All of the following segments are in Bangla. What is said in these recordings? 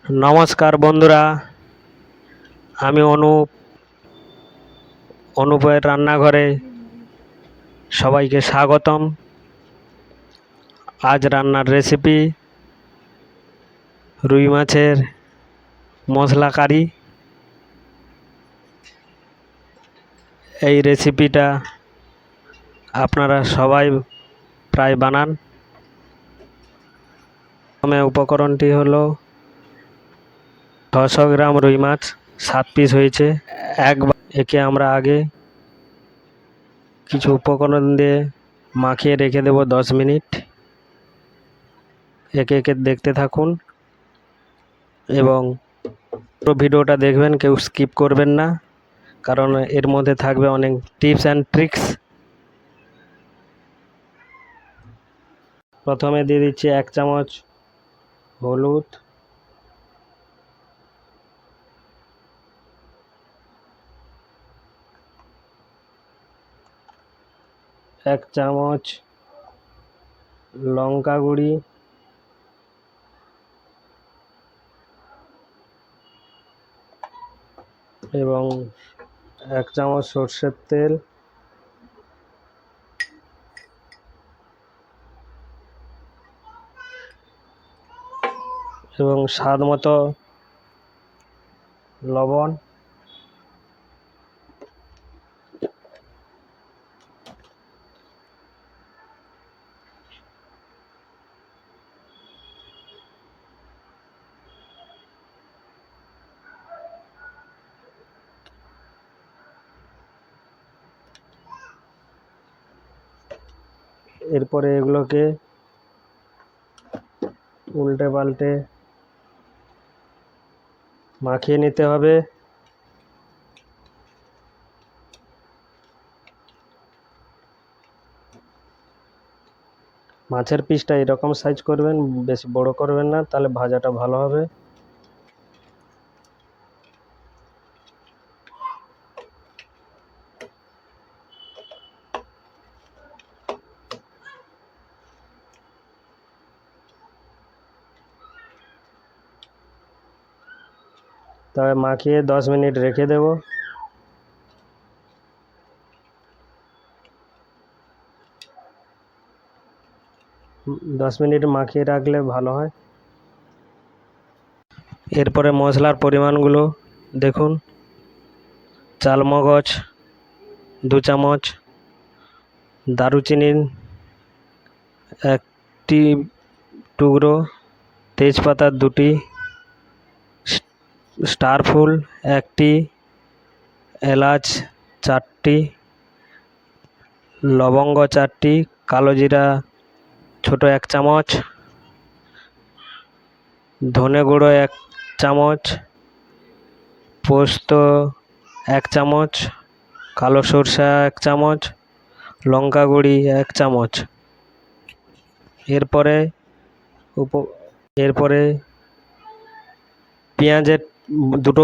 নমস্কার বন্ধুরা, আমি অনুপের রান্নাঘরে সবাইকে স্বাগতম। আজ রান্নার রেসিপি রুই মাছের মশলা কারি। এই রেসিপিটা আপনারা সবাই প্রায় বানান। প্রথমে উপকরণটি হলো 600 গ্রাম রুই মাছ, 7 পিস হয়েছে। একে আমরা আগে কিছু উপকরণ দিয়ে মাখিয়ে রেখে দেব 10 মিনিট। একে একে দেখতে থাকুন এবং পুরো ভিডিওটা দেখবেন, কেউ স্কিপ করবেন না, কারণ এর মধ্যে থাকবে অনেক টিপস অ্যান্ড ট্রিক্স। প্রথমে দিয়ে দিচ্ছি 1 চামচ হলুদ, 1 চামচ লঙ্কা গুঁড়ি, এবং 1 চামচ সর্ষের তেল, এবং স্বাদ মতো লবণ। এরপরে এগুলোকে উল্টে পাল্টে মাখিয়ে নিতে হবে। মাছের পিসটা এরকম সাইজ করবেন, বেশি বড় করবেন না, তাহলে ভাজাটা ভালো হবে। তবে মাখিয়ে 10 মিনিট রেখে দেব। দশ মিনিট মাখিয়ে রাখলে ভালো হয়। এরপরে মশলার পরিমাণগুলো দেখুন। চালমগজ 2 চামচ, দারুচিনি 1টি টুকরো, তেজপাতা 2টি, স্টার ফুল 1টি, এলাচ 4টি, লবঙ্গ 4টি, কালো জিরা ছোট 1 চামচ, ধনে গুঁড়ো 1 চামচ, পোস্ত 1 চামচ, কালো সরষা 1 চামচ, লঙ্কা গুঁড়ি 1 চামচ। এরপরে দুটো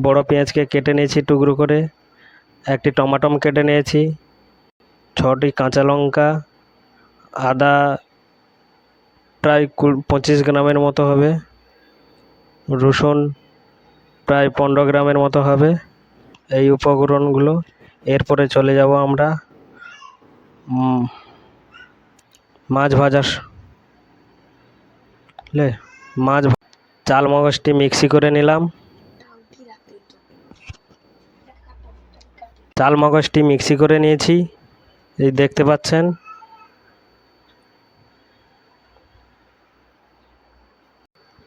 বড় পেঁয়াজকে কেটে নিয়েছি টুকরো করে, 1টি টমাটো কেটে নিয়েছি, 6টি কাঁচা লঙ্কা, আদা প্রায় 25 গ্রামের মতো হবে, রসুন প্রায় 15 গ্রামের মতো হবে। এই উপকরণগুলো। এরপরে চলে যাব আমরা মাছ ভাজার। চালমগজটি মিক্সি করে নিলাম। চালমগজটি মিক্সি করে নিয়েছি, এই দেখতে পাচ্ছেন।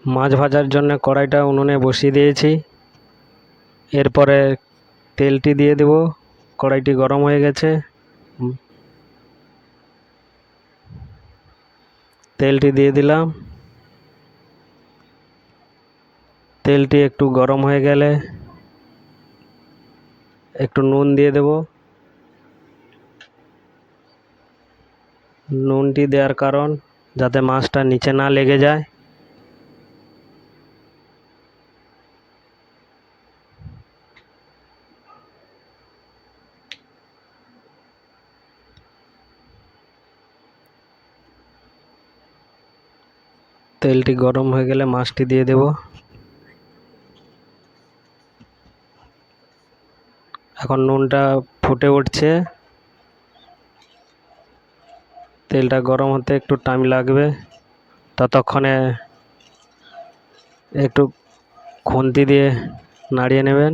মাছ ভাজার জন্য কড়াইটা উনুনে বসিয়ে দিয়েছি। এরপরে তেলটি দিয়ে দেব। কড়াইটি গরম হয়ে গেছে, তেলটি দিয়ে দিলাম। তেলটি একটু গরম হয়ে গেলে একটু নুন দিয়ে দেব। নুনটি দেওয়ার কারণ যাতে মাছটা নিচে না লেগে যায়। তেলটি গরম হয়ে গেলে মাছটি দিয়ে দেব। এখন নুনটা ফুটে উঠছে, তেলটা গরম হতে একটু টাইম লাগবে, ততক্ষণে একটু খুন্তি দিয়ে নাড়িয়ে নেবেন।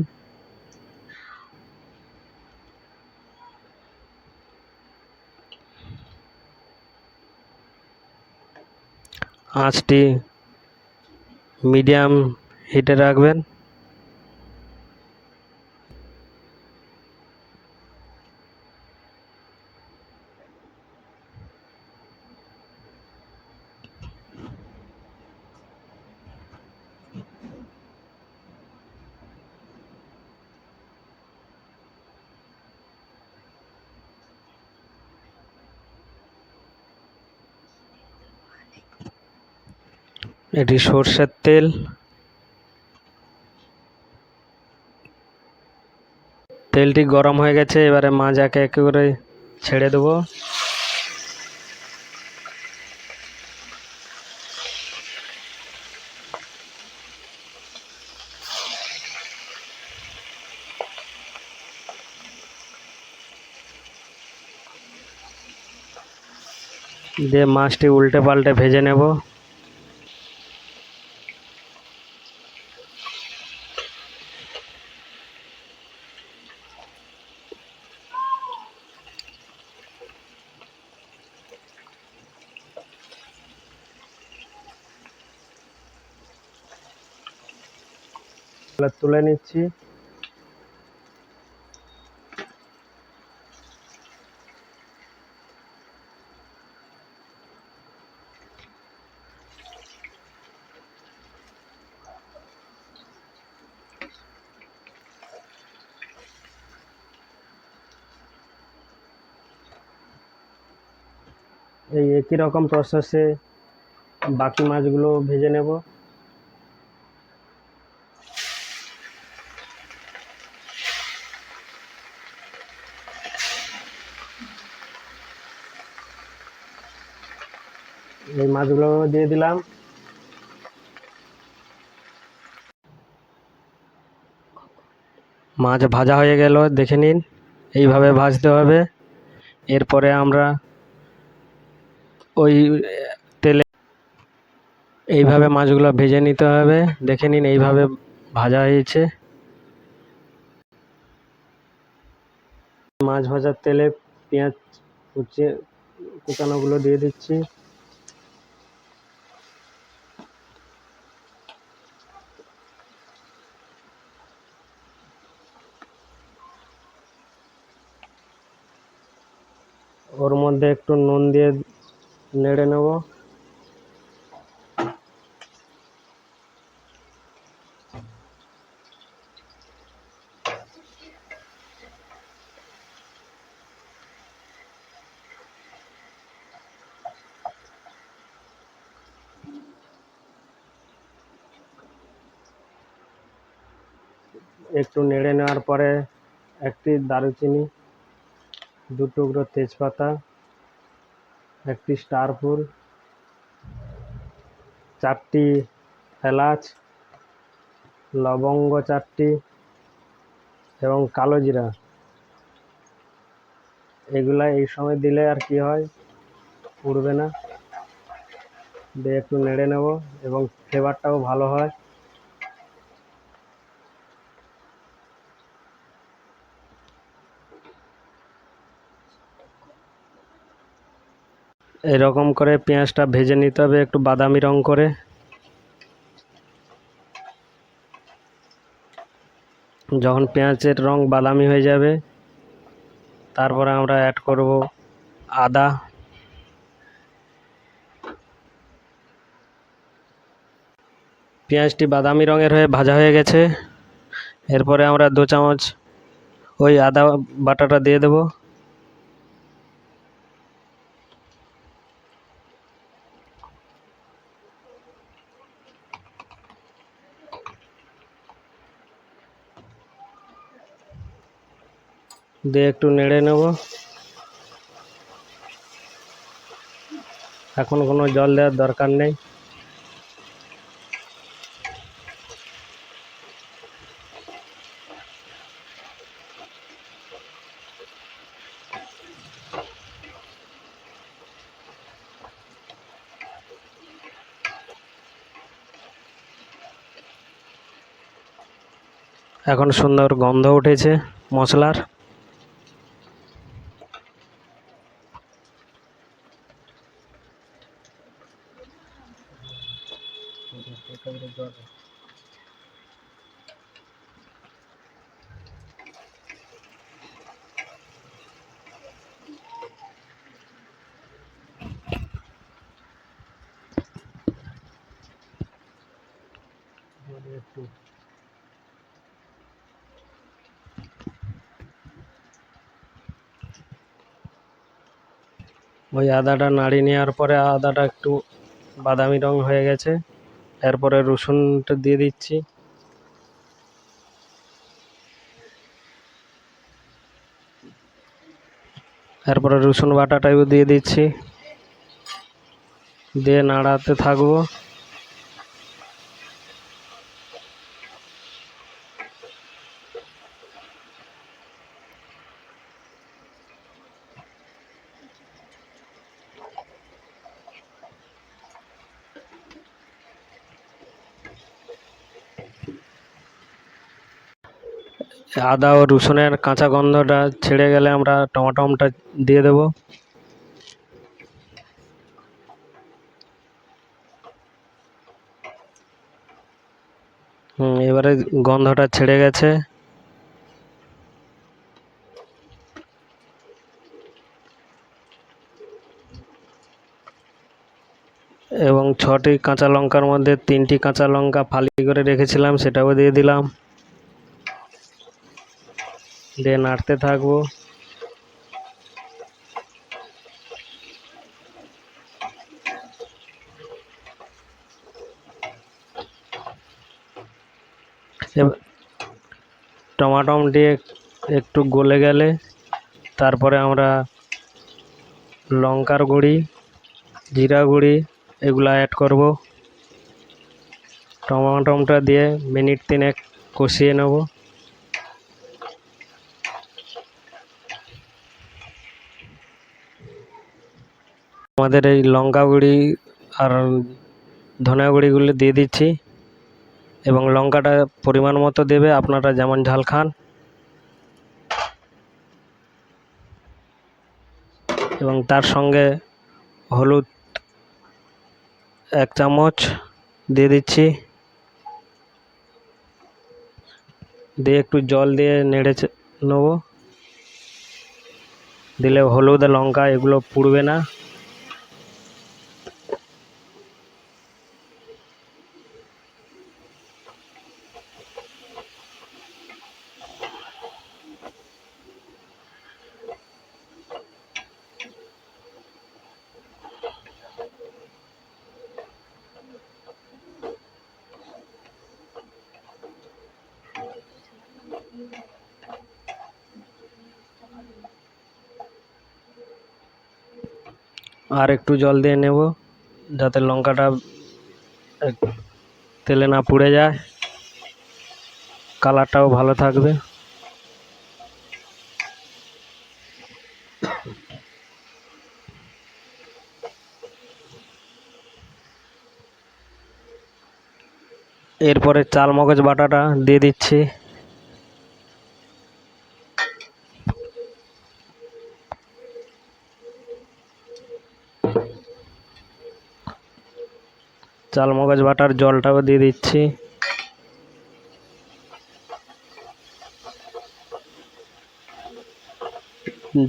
আঁচটি মিডিয়াম হিটে রাখবেন। এটি সর্ষের তেল। তেলটি গরম হয়ে গেছে, এবারে মাছ একে একে করে ছেড়ে দেবো। দিয়ে মাছটি উল্টে পাল্টে ভেজে নেব। তুলে নিচ্ছি। এই একই রকম প্রসেসে বাকি মাছগুলো ভেজে নেব। এই মাছগুলো দিয়ে দিলাম। মাছ ভাজা হয়ে গেল, দেখে নিন, এইভাবে ভাজতে হবে। এরপরে আমরা ওই তেলে এইভাবে মাছগুলো ভেজে নিতে হবে। দেখে নিন, এইভাবে ভাজা হয়েছে। মাছ ভাজার তেলে পেঁয়াজ কুচানোগুলো দিয়ে দিচ্ছি। ওর মধ্যে একটু নুন দিয়ে নেড়ে নেব। একটু নেড়ে নেওয়ার পরে একটি দারুচিনি, 2 টুকরো তেজপাতা, একটি স্টার ফুল, 4টি এলাচ, লবঙ্গ 4টি এবং কালো জিরা, এগুলা এই সময় দিলে আর কি হয়, উড়বে না। দিয়ে একটু নেড়ে নেব এবং ফ্লেভারটাও ভালো হয়। এরকম করে পেঁয়াজটা ভেজে নিতে হবে একটু বাদামি রং করে। যখন পেঁয়াজের রং বাদামি হয়ে যাবে, তারপরে আমরা অ্যাড করব আদা। পেঁয়াজটি বাদামি রঙের হয়ে ভাজা হয়ে গেছে। এরপরে আমরা 2 চামচ ওই আদা বাটাটা দিয়ে দেব। দিয়ে একটু নেড়ে নেব। এখন কোনো জল দেওয়ার দরকার নেই। এখন সুন্দর গন্ধ উঠেছে মশলার। ওই আদাটা নাড়িয়ে নেওয়ার পরে আদাটা একটু বাদামি রং হয়ে গেছে, এরপরে রসুনটা দিয়ে দিচ্ছি। এরপরে রসুন বাটাটাও দিয়ে দিচ্ছি, দিয়ে নাড়াতে থাকবো। আদা ও রসুনের কাঁচা গন্ধটা ছেড়ে গেলে আমরা টমাটোমটা দিয়ে দেব। এবারে গন্ধটা ছেড়ে গেছে। এবং 6টি কাঁচা লঙ্কার মধ্যে 3টি কাঁচা লঙ্কা ফালি করে রেখেছিলাম, সেটাও দিয়ে দিলাম। দিয়ে নাড়তে থাকবো। টমাটোমটি একটু গলে গেলে তারপরে আমরা লঙ্কার গুঁড়ি, জিরা গুঁড়ি এগুলো অ্যাড করব। টমাটোমটা দিয়ে মিনিট 3 কষিয়ে নেব। আমাদের এই লঙ্কা গুঁড়ি আর ধনিয়া গুঁড়িগুলো দিয়ে দিচ্ছি, এবং লঙ্কাটা পরিমাণ মতো দেবে, আপনারা যেমন ঝাল খান। এবং তার সঙ্গে হলুদ 1 চামচ দিয়ে দিচ্ছি, দিয়ে একটু জল দিয়ে নেড়ে নেব। দিলে হলুদ লঙ্কা এগুলো পুড়বে না। আর একটু জল দিয়ে নেব যাতে লঙ্কাটা তেলে না পুড়ে যায়, কালারটাও ভালো থাকবে। এরপরে চাল মগজ বাটাটা দিয়ে দিচ্ছি। চাল মগজ বাটার জলটাও দিয়ে দিচ্ছি।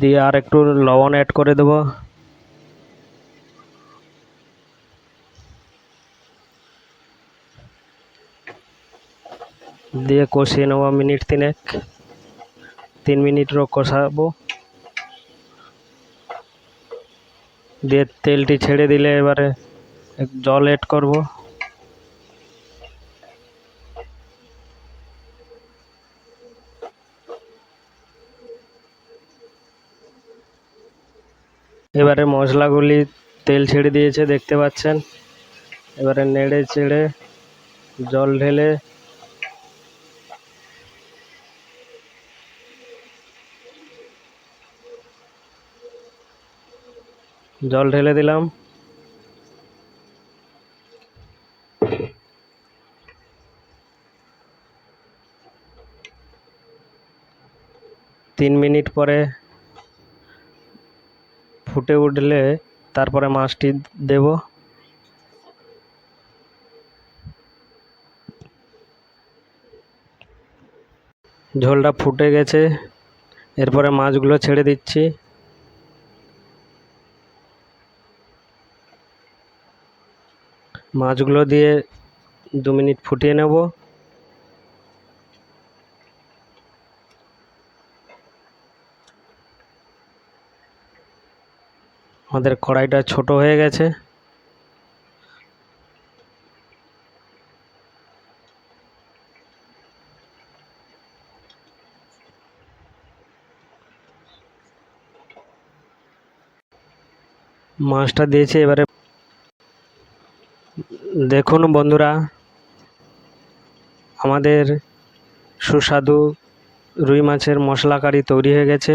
দিয়ে আর একটু লবণ অ্যাড করে দেব। দিয়ে কষিয়ে নেব মিনিট 3 মিনিটও কষাবো। দিয়ে তেলটি ছেড়ে দিলে এবারে জল অ্যাড করব। এবারে মশলাগুলি তেল ছেড়ে দিয়েছে দেখতে পাচ্ছেন। এবারে নেড়ে চেড়ে জল ঢেলে দিলাম। 3 মিনিট পরে ফুটে উঠলে তারপরে মাছটি দেব। ঝোলটা ফুটে গেছে, এরপরে মাছগুলো ছেড়ে দিচ্ছি। মাছগুলো দিয়ে 2 মিনিট ফুটিয়ে নেব। আমাদের কড়াইটা ছোট হয়ে গেছে। মাছটা দিয়েছি, এবারে দেখুন বন্ধুরা, আমাদের সুস্বাদু রুই মাছের মশলা কারি তৈরি হয়ে গেছে।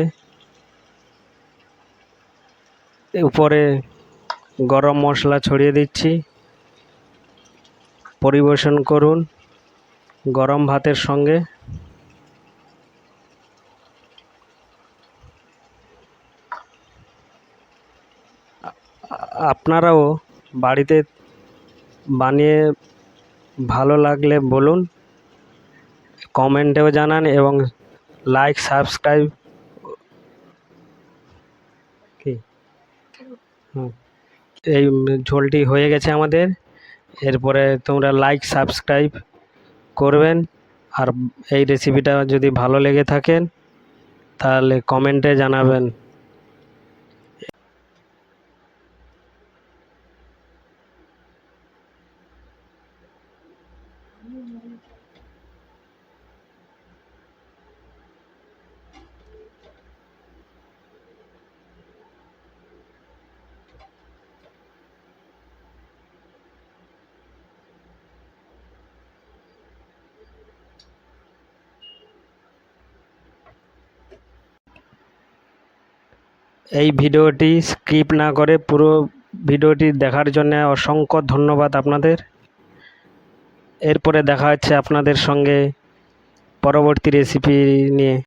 উপরে গরম মশলা ছড়িয়ে দিচ্ছি। পরিবেশন করুন গরম ভাতের সঙ্গে। আপনারাও বাড়িতে বানিয়ে ভালো লাগলে বলুন, কমেন্টেও জানান এবং লাইক সাবস্ক্রাইব এই ঝোলটি হয়ে গেছে আমাদের। এরপরে তোমরা লাইক সাবস্ক্রাইব করবেন, আর এই রেসিপিটা যদি ভালো লেগে থাকেন তাহলে কমেন্টে জানাবেন। এই ভিডিওটি স্কিপ না করে পুরো ভিডিওটি দেখার জন্য অসংখ্য ধন্যবাদ আপনাদের। এরপরে দেখা হচ্ছে আপনাদের সঙ্গে পরবর্তী রেসিপি নিয়ে।